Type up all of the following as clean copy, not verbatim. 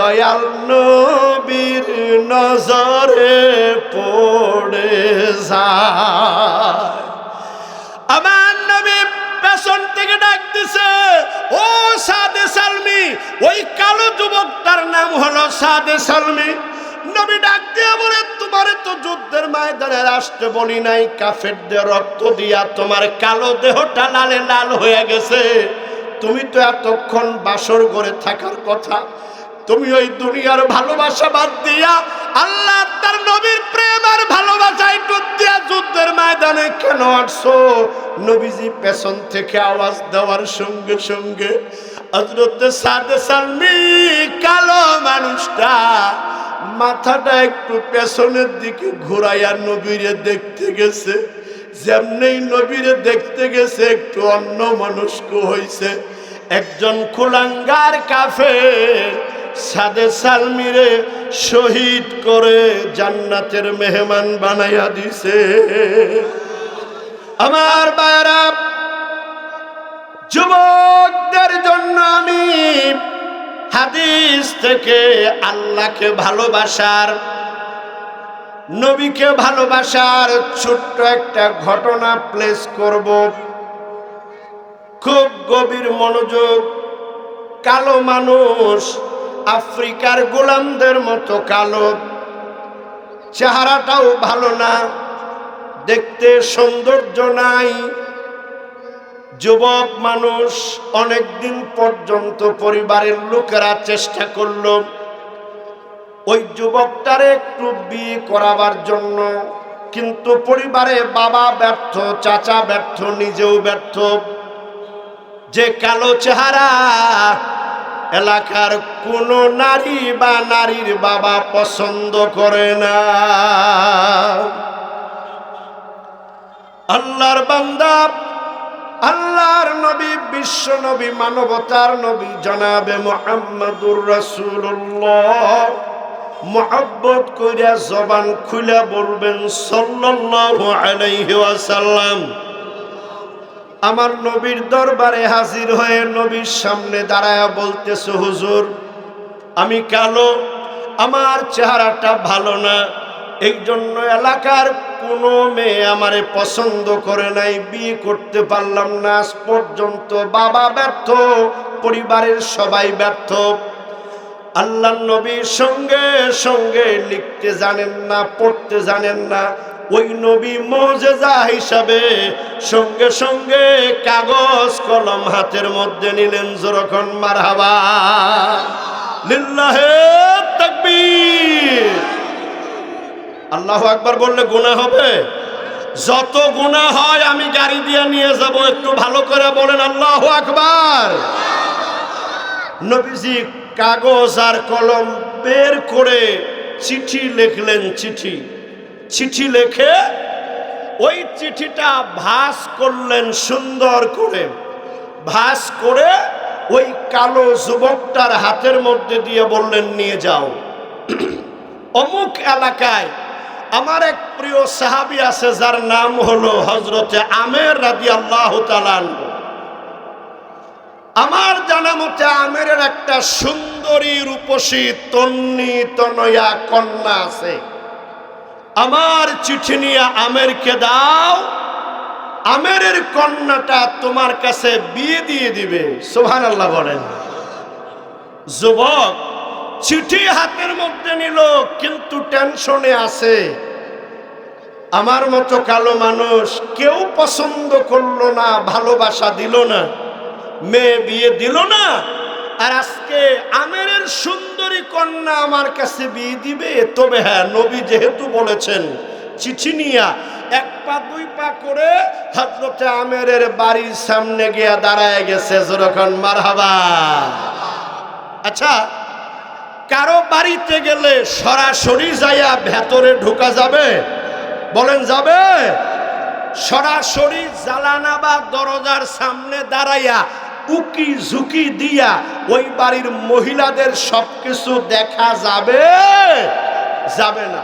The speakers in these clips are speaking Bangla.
দয়াল নবীর নজরে পড়ে যায়। আমার নবী পেছন থেকে ডাক দিছে, ও সাদে সালমি। ওই কালো যুবকটার নাম হলো সাদে সালমি। নবী ডাক দিয়ে বলে, তোমার তো যুদ্ধের ময়দানে আসতে বলি নাই, কাফেরদের রক্ত দিয়া তোমার কালো দেহটা লালে লাল হয়ে গেছে। তুমি তো এতক্ষণ বাসর ঘরে থাকার কথা, তুমি ওই দুনিয়ার ভালোবাসা বাদ দিয়া আল্লাহ তার নবীর প্রেম আর ভালোবাসায় ডুব দিয়া যুদ্ধের ময়দানে কেন আসছো? নবীজি পেছন থেকে আওয়াজ দেওয়ার সঙ্গে সঙ্গে হযরত সাদে সালমি কালো মানুষটা মাথাটা একটু পেছনের দিকে ঘুরাইয়া নবীরে দেখতে গেছে। যেমনি নবীরে দেখতে গেছে একটু অন্য মনস্ক হইছে। একজন কুলাঙ্গার কাফের সাদে সালমিরে শহীদ করে জান্নাতের মেহমান বানাইয়া দিছে। আমার ভাইরা, যুবকদের জন্য আমি হাদিস থেকে আল্লাহকে ভালোবাসার, নবীকে ভালোবাসার ছোট্ট একটা ঘটনা প্লেস করব। খুব গভীর মনোযোগ। কালো মানুষ আফ্রিকার গোলামদের মতো কালো, চেহারাটাও ভালো না, দেখতে সৌন্দর্য নাই। যুবক মানুষ, অনেকদিন পর্যন্ত পরিবারের লোকেরা চেষ্টা করলো ওই যুবকটারে একটু বিয়ে করাবার জন্য, কিন্তু পরিবারে বাবা ব্যর্থ, চাচা ব্যর্থ, নিজেও ব্যর্থ। যে কালো চেহারা, এলাকার কোন নারী বা নারীর বাবা পছন্দ করে না। আল্লাহর বান্দা, আল্লাহর নবী, বিশ্ব নবী, মানবতার নবী জনাবে মুহাম্মদুর রাসূলুল্লাহ, মুহাব্বত কইরা জবান খুলে বলবেন সাল্লাল্লাহু আলাইহি ওয়াসাল্লাম। আমার নবীর দরবারে হাজির হয়ে নবীর সামনে দাঁড়ায়া বলতেছে, হুজুর আমি কালো, আমার চেহারাটা ভালো না, এই জন্য এলাকার কোনো মেয়ে আমারে পছন্দ করে নাই, বিয়ে করতে পারলাম না। আজ পর্যন্ত বাবা ব্যর্থ, পরিবারের সবাই ব্যর্থ। আল্লাহ নবীর সঙ্গে সঙ্গে লিখতে জানেন না, পড়তে জানেন না। ওই নবী মুজিজা হিসাবে সঙ্গে সঙ্গে কাগজ কলম হাতের মধ্যে নিলেন। যখন মারহাবা, লিল্লাহে তাকবীর। আল্লাহু আকবার বললে গুনাহ হবে? যত গুনাহ হয় আমি গাড়ি দিয়ে নিয়ে যাব। একটু ভালো করে বলেন আল্লাহু আকবার। নবীজি কাগজ আর কলম বের করে চিঠি লিখলেন। চিঠি লিখে ওই চিঠিটা ভাঁজ করলেন সুন্দর করে। ভাঁজ করে ওই কালো যুবকটার হাতের মধ্যে দিয়ে বললেন, নিয়ে যাও, অমুক এলাকায় আমার এক প্রিয় সাহাবী আছে যার নাম হলো হযরতে আমের রাদিয়াল্লাহু তাআলা আনহু। আমার জানা মতে আমেরের একটা সুন্দরী রূপসী তন্নি তনয়া কন্যা আছে। আমার চিঠি নিয়ে আমেরকে দাও, আমেরের কন্যাটা তোমার কাছে বিয়ে দিয়ে দিবে। সুবহানাল্লাহ বলেন। যুবক চিঠি হাতের মধ্যে নিল, কিন্তু টেনশনে আছে। আমার মতো কালো মানুষ কেউ পছন্দ করলো না, ভালোবাসা দিল না, মেয়ে বিয়ে দিল না। আর আজকে আমেরের সুন্দরী কন্যা আমার কাছে বিয়ে দিবে। তবে হ্যাঁ, নবী যেহেতু বলেছেন, চিঠি নিয়া এক পা দুই পা করে হযরতে আমেরের বাড়ির সামনে গিয়া দাঁড়ায় গেছে। যখন মারহাবা। আচ্ছা, কারো বাড়িতে গেলে সরাসরি যাইয়া ভেতরে ঢোকা যাবে? বলেন যাবে? সরাসরি জানালা বা দরজার সামনে দাঁড়াইয়া উকি ঝুঁকি দিয়া ওই বাড়ির মহিলাদের সবকিছু দেখা যাবে? যাবে না।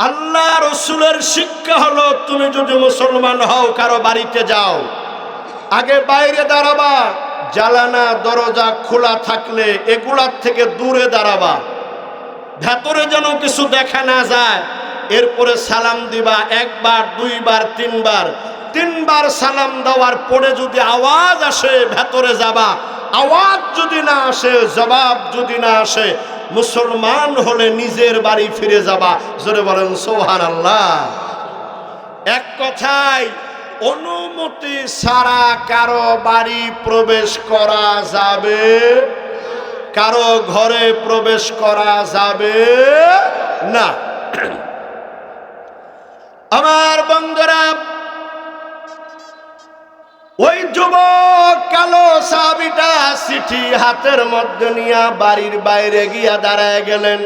আল্লাহ রাসূলের শিক্ষা হলো, তুমি যদি মুসলমান হও, কারো বাড়িতে যাও, আগে বাইরে দাঁড়াবা, জানালা দরজা খোলা থাকলে এগুলার থেকে দূরে দাঁড়াবা, ভেতরে যেন কিছু দেখা না যায়। এরপরে সালাম দিবা, একবার দুইবার তিনবার। তিনবার সালাম দেওয়ার পরে যদি আওয়াজ আসে ভেতরে যাবা, আওয়াজ যদি না আসে, জবাব যদি না আসে, মুসলমান হলে নিজের বাড়ি ফিরে যাবা। জোরে বলেন সুবহানাল্লাহ। এক কথায় অনুমতি ছাড়া কারো বাড়ি প্রবেশ করা যাবে, কারো ঘরে প্রবেশ করা যাবে না। আমার বন্ধুরা, ওই যুবক কালো সাহাবীটা চিঠি হাতের মধ্যে নিয়ে বাড়ির বাইরে গিয়া দাঁড়ায় গেলেন।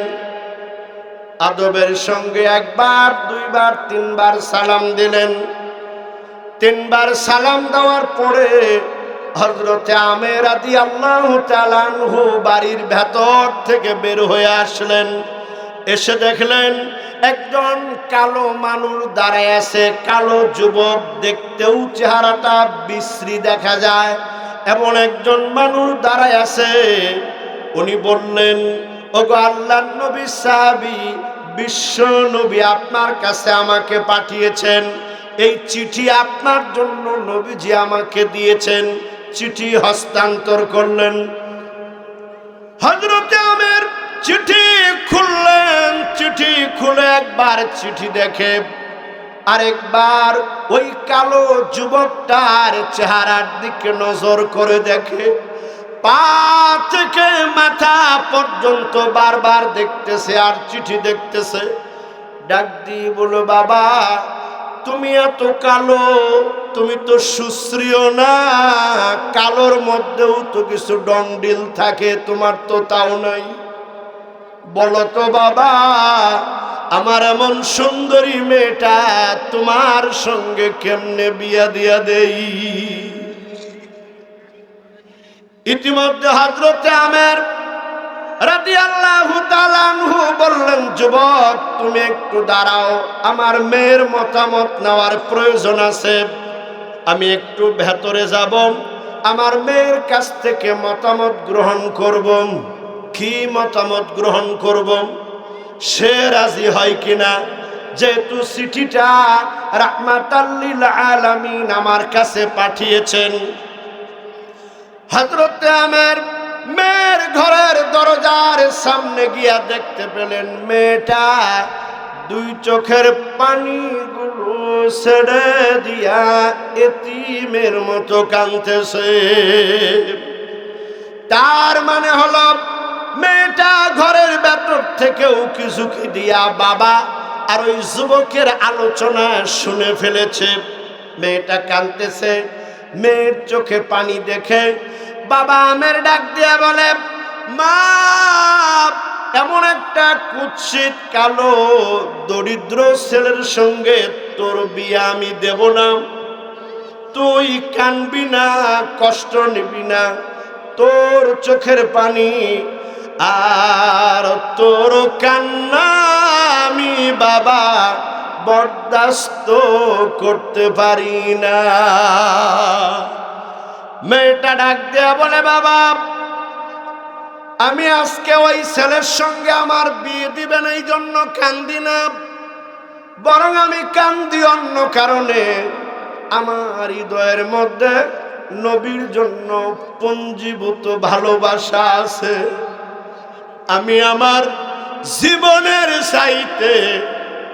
আদবের সঙ্গে একবার দুইবার তিনবার সালাম দিলেন। তিনবার সালাম দেওয়ার পরে হযরতে আমের রাদিয়াল্লাহু তাআলা আনহু বাড়ির ভেতর থেকে বের হয়ে আসলেন। এসে দেখলেন একজন কালো মানুষ দাঁড়ায় আছে। কালো যুবক, দেখতেও চেহারাটা বিশ্রী দেখা যায়, এমন একজন মানুষ দাঁড়ায় আছে। উনি বললেন, ওগো আল্লাহর নবী সাহাবী, বিশ্ব নবী আপনার কাছে আমাকে পাঠিয়েছেন, এই চিঠি আপনার জন্য নবীজি আমাকে দিয়েছেন। চিঠি হস্তান্তর করলেন। হযরতে আমের চিঠি খুললেন। চিঠি খুলে একবার চিঠি দেখে, আরেকবার ওই কালো যুবকটার চেহারার দিকে নজর করে দেখে। পা থেকে মাথা পর্যন্ত বারবার দেখতেছে আর চিঠি দেখতেছে। ডাক দিয়ে বলো, বাবা তুমি এত কালো, তুমি তো সুশ্রীও না, কালোর মধ্যেও তো কিছু ডন্ডিল থাকে, তোমার তো তাও নাই। বলো তো বাবা, আমার এমন সুন্দরী মেয়েটা তোমার সঙ্গে কেমনে বিয়া দিয়া দেই। ইতিমধ্যে হযরতে আমের রাদিয়াল্লাহু তাআলা আনহু বললেন, যুবক তুমি একটু দাঁড়াও, আমার মেয়ের মতামত নেওয়ার প্রয়োজন আছে। আমি একটু ভেতরে যাব, আমার মেয়ের কাছ থেকে মতামত গ্রহণ করব। কি মতামত গ্রহণ করব, সে রাজি হয় কিনা। যেহেতু চিঠিটা রাহমাতাল লিল আলামিন আমার কাছে পাঠিয়েছেন। হযরতে আমের মেয়ের ঘরের দরজার সামনে গিয়া দেখতে পেলেন মেয়েটা দুই চোখের পানিগুলো ছেড়ে দিয়া এতিমের মতো কাঁদতেছে। তার মানে হলো মেয়েটা ঘরের ভেতর থেকে উকি ঝুঁকি দিয়া বাবা আর ওই যুবকের আলোচনা শুনে ফেলেছে। মেয়েটা কাঁদতেছে। মেয়ের চোখে পানি দেখে বাবা আমের ডাক দিয়া বলে, মা এমন একটা কুৎসিত কালো দরিদ্র ছেলের সঙ্গে তোর বিয়ে আমি দেব না। তুই কানবি না, কষ্ট নিবি না, তোর চোখের পানি আর তোর কান্না আমি বাবা বরদাস্ত করতে পারি না। মেয়েটা ডাক দেয়া বলে, বাবা আমি আজকে ওই ছেলের সঙ্গে আমার বিয়ে দিবেন এই জন্য কান্দি না, বরং আমি কান্দি অন্য কারণে। আমার হৃদয়ের মধ্যে নবীর জন্য পঞ্জীভূত ভালোবাসা আছে। আমি আমার জীবনের চাইতে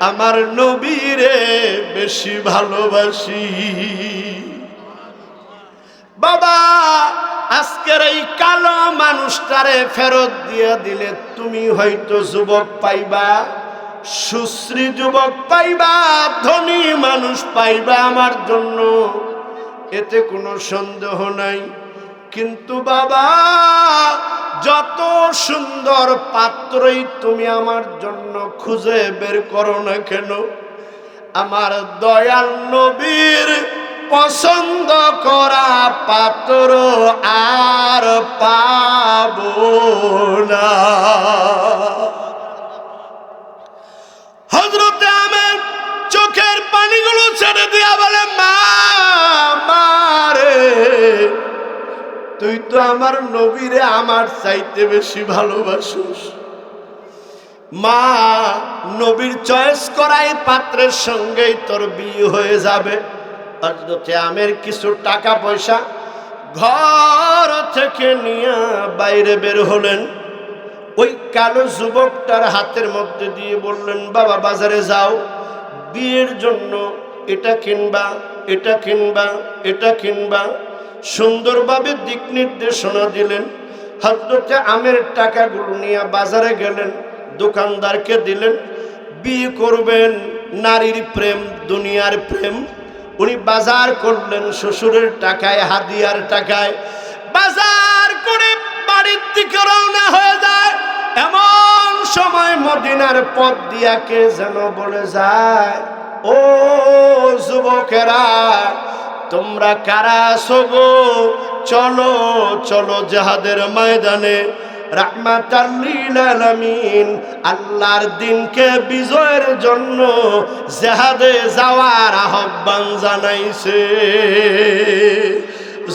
আমার নবীরে বেশি ভালোবাসি। বাবা আজকের এই কালো মানুষটারে ফেরত দিয়ে দিলে তুমি হয়তো যুবক পাইবা, সুশ্রী যুবক পাইবা, ধনী মানুষ পাইবা আমার জন্য, এতে কোনো সন্দেহ নাই। কিন্তু বাবা যত সুন্দর পাত্রই তুমি আমার জন্য খুঁজে বের করো না কেন, আমার দয়াল নবীর পছন্দ করা পাত্র আর পাবো না। হযরতে আমের চোখের পানিগুলো ছেড়ে দিয়া বলে, মা মারে তুই তো আমার নবীরে আমার চাইতে বেশি ভালোবাসিস। মা, নবীর চয়েস করাই পাত্রের সঙ্গেই তোর বিয়ে হয়ে যাবে। হযরতে আমের কিছু টাকা পয়সা ঘর থেকে নিয়ে বাইরে বের হলেন। ওই কালো যুবকটার হাতের মধ্যে দিয়ে বললেন, বাবা বাজারে যাও, বিয়ের জন্য এটা কিনবা, এটা কিনবা, এটা কিনবা। সুন্দরভাবে দিক নির্দেশনা দিলেন। হযরতে আমের টাকাগুলো নিয়ে বাজারে গেলেন, দোকানদারকে দিলেন। বিয়ে করবেন, নারীর প্রেম, দুনিয়ার প্রেম। উনি বাজার করলেন শ্বশুরের টাকায়, হাদিয়ার টাকায়। বাজার করে বাড়ির দিকে রওনা হয়ে যায়। এমন সময় মদিনার পথ দিয়া কে যেন বলে যায়, ও যুবকেরা, তোমরা কারা আছো গো? চলো চলো জিহাদের ময়দানে, রাহমাতাল লিল আলামিন, আল্লাহর দিনকে বিজয়ের জন্য জিহাদে যাওয়ার আহ্বান জানাইছে।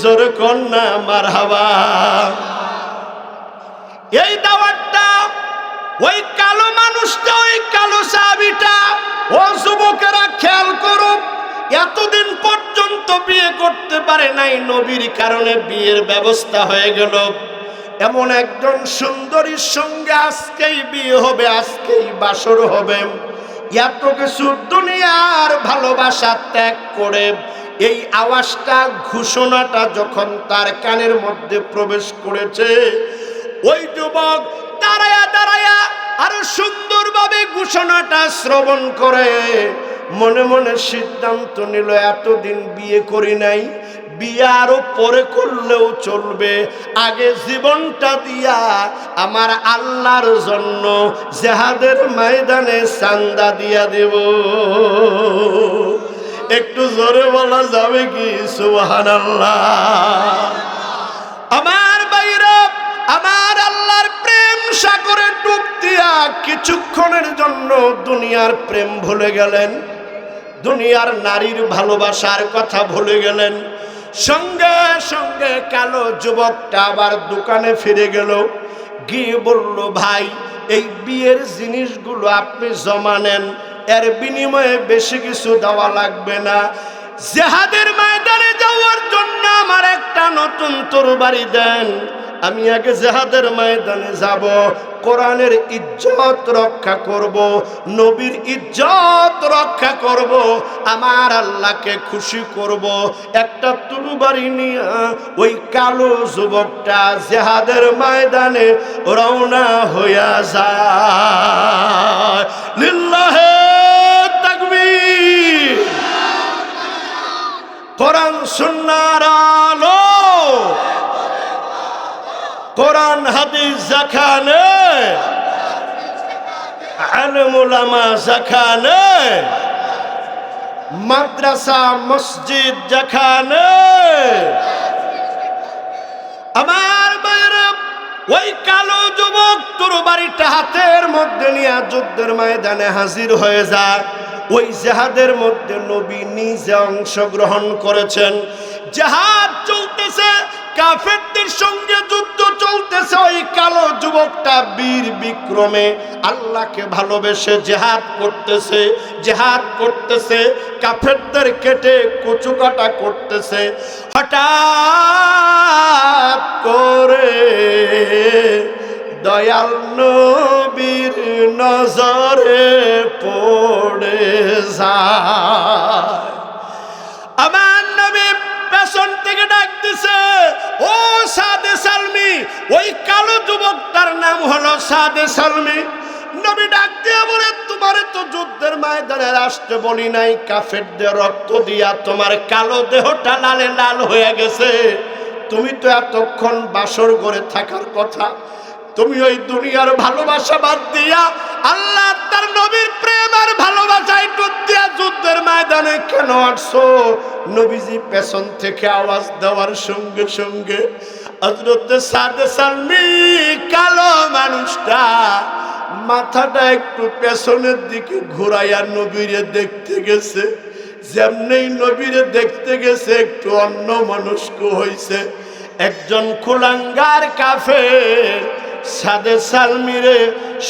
জোরে কন্যা মারহাবা। এই দাওয়াতটা ওই কালো মানুষটা, ওই কালো সাহাবীটা, ও যুবকেরা খেয়াল করো, এতদিন পর্যন্ত বিয়ে করতে পারে নাই, নবীর কারণে বিয়ের ব্যবস্থা হয়ে গেল। এমন একজন সুন্দরীর সঙ্গে আজকেই বিয়ে হবে, আজকেই বাসর হবে। এত কিছু দুনিয়ার ভালোবাসা ত্যাগ করে এই আওয়াজটা, ঘোষণাটা যখন তার কানের মধ্যে প্রবেশ করেছে, ওই যুবক দাঁড়ায়া দাঁড়ায়া আরো সুন্দরভাবে ঘোষণাটা শ্রবণ করে মনে মনে সিদ্ধান্ত নিল, এতদিন বিয়ে করি নাই, বিয়ে আরো পরে করলেও চলবে, আগে জীবনটা দিয়া আমার আল্লাহর জন্য জিহাদের ময়দানে চাঁদা দিয়া দেব। একটু জোরে বলা যাবে কি সুবহানাল্লাহ? আমার বাইরা, আমার আল্লাহর প্রেম সাগরে ডুব দিয়া কিছুক্ষণের জন্য দুনিয়ার প্রেম ভুলে গেলেন, দুনিয়ার নারীর ভালোবাসার কথা ভুলে গেলেন। সঙ্গে সঙ্গে কালো যুবকটা আবার দোকানে ফিরে গেল, গিয়ে বলল, ভাই, এই বিয়ের জিনিসগুলো আপনি জমা নেন, এর বিনিময়ে বেশি কিছু দেওয়া লাগবে না। জিহাদের ময়দানে যাওয়ার জন্য আমার একটা নতুন তরবারি দেন, আমি আগে জিহাদের ময়দানে যাব, কোরআনের ইজ্জত রক্ষা করব, নবীর ইজ্জত রক্ষা করব, আমার আল্লাহকে খুশি করব। একটা তরবারি নিয়ে ওই কালো যুবকটা জিহাদের ময়দানে রওনা হইয়া যায়। লিল্লাহে তাকবীর। কোরআন সুন্নাহর আলো, কোরআন হাদিস যেখানে, আলেম উলামা যেখানে, মাদ্রাসা মসজিদ যেখানে, আমার বাইরে ওই কালো যুবক তরবারিটা হাতের মধ্যে নিয়ে যুদ্ধের ময়দানে হাজির হয়ে যায়। ওই জিহাদের মধ্যে নবী নিজে অংশগ্রহণ করেছেন। জিহাদ চলতেছে, কাফেরদের সঙ্গে যুদ্ধ চলতেছে। ওই কালো যুবকটা বীর বিক্রমে আল্লাহকে ভালোবেসে জিহাদ করতেছে, জিহাদ করতেছে, কাফেরদের কেটে কচুকাটা করতেছে। হঠাৎ করে দয়াল নবীর নজরে পড়ে যায়। আমার নবী পেছন থেকে ডাক দিছে, ও সাদে সালমি। ওই কালো যুবকটার নাম হলো সাদে সালমি। নবী ডাক দিয়ে বলে, তোমার তো যুদ্ধের ময়দানে আসতে বলি নাই, কাফেরদের রক্ত দিয়া তোমার কালো দেহটা লালে লাল হয়ে গেছে। তুমি তো এতক্ষণ বাসর ঘরে থাকার কথা, তুমি ওই দুনিয়ার ভালোবাসা বাদ দিয়া আল্লাহ তার নবীর প্রেম আর ভালোবাসায় ডুব দিয়া যুদ্ধের ময়দানে কেন আসছো? নবীজি পেছন থেকে আওয়াজ দেওয়ার সঙ্গে সঙ্গে হযরত সাদে সালমি কালো মানুষটা মাথাটা একটু পেছনের দিকে ঘুরাইয়া নবীরে দেখতে গেছে। যেমনি নবীরে দেখতে গেছে একটু অন্য মনস্ক হইছে। একজন কুলাঙ্গার কাফের সাদে সালমিরে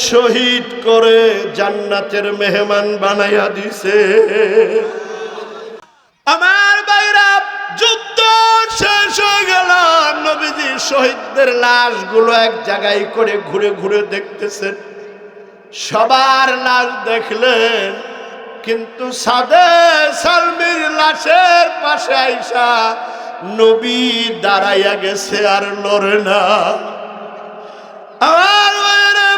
শহীদ করে জান্নাতের মেহমান বানাইয়া দিছে। আমার ভাইরা, যুদ্ধ শেষ হয়ে গেল, নবীজি শহীদদের লাশগুলো এক জায়গায় করে ঘুরে ঘুরে দেখতেছেন। সবার লাশ দেখলেন, কিন্তু সাদে সালমির লাশের পাশে আইসা নবী দাঁড়াইয়া গেছে, আর লড়ে না। আমার ভাইরা,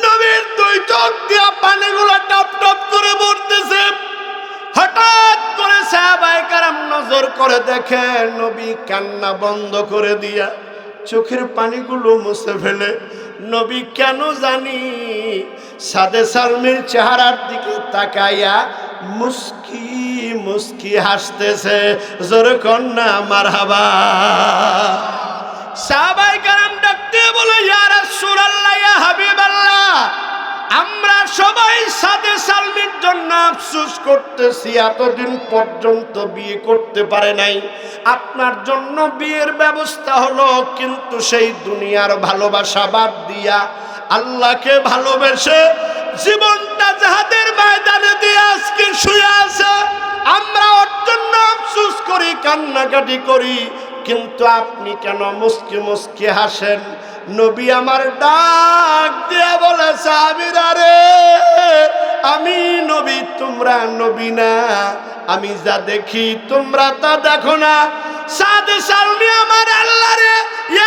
নবীর দুই চোখ দিয়া পানিগুলো টপ টপ করে পড়তেছে। হঠাৎ করে সাহাবায়ে কেরাম নজর করে দেখে নবী কান্না বন্ধ করে দিয়া চোখের পানিগুলো মুছে ফেলে। নবী কেন জানি সাদে সালমির চেহারার দিকে তাকাইয়া মুস্কি মুস্কি হাসতেছে। জোরে কন্যা মারহাবা। সাহাবায়ে কেরাম ডাকতে বলে, ইয়া রাসূলুল্লাহ, ইয়া হাবিবাল্লাহ, আমরা সবাই সাদে সালমির জন্য আফসোস করতেছি, এতদিন পর্যন্ত বিয়ে করতে পারে নাই। আপনার জন্য বিয়ের ব্যবস্থা হলো, কিন্তু সেই দুনিয়ার ভালোবাসা বাদ দিয়া আল্লাহকে ভালোবেসে জীবনটা জিহাদের ময়দানে দিয়ে আজকে শুয়ে আছে। আমরা ওর জন্য আফসোস করি, কান্নাকাটি করি, কিন্তু আপনি কেন মুস্কি মুস্কি হাসেন? নবী আমার ডাক দিয়া বলে, সাহাবীরা রে, আমি নবী, তোমরা নবী না। আমি যা দেখি তোমরা তা দেখো না। সাদে সালমি আমার আল্লাহরে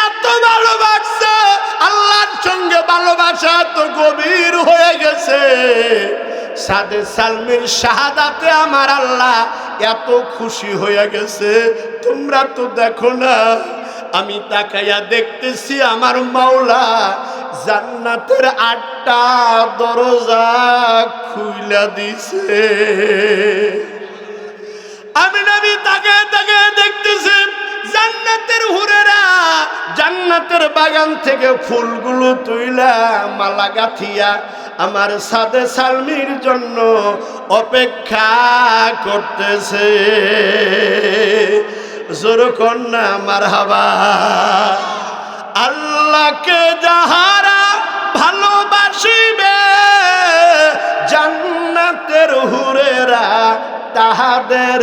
এত ভালোবাসছে, আল্লাহর সঙ্গে ভালোবাসা তো গভীর হয়ে গেছে। সাদে সালমির শাহাদাতে আমার আল্লাহ এত খুশি হয়ে গেছে, তোমরা তো দেখো না। আমি তাকাইয়া দেখতেছি আমার মাওলা জান্নাতের 8টা দরজা খুইলা দিছে। আমি নবী তাকায় তাকায় দেখতেছি জান্নাতের হুরেরা জান্নাতের বাগান থেকে ফুলগুলো তুইলা মালা গাঁথিয়া আমার সাদে সালমির জন্য অপেক্ষা করতেছে। জোরে কন্যা মারহাবা। আল্লাহকে যাহারা ভালোবাসিবে জান্নাতের হুরেরা তাহাদের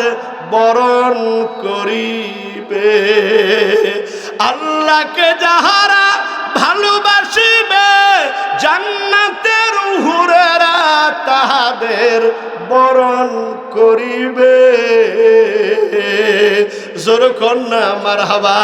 বরণ করিবে। আল্লাহকে যাহারা ভালোবাসিবে জান্নাতের হুরেরা তাহাদের বরণ করিবে। জোরে কন্যা মারহাবা।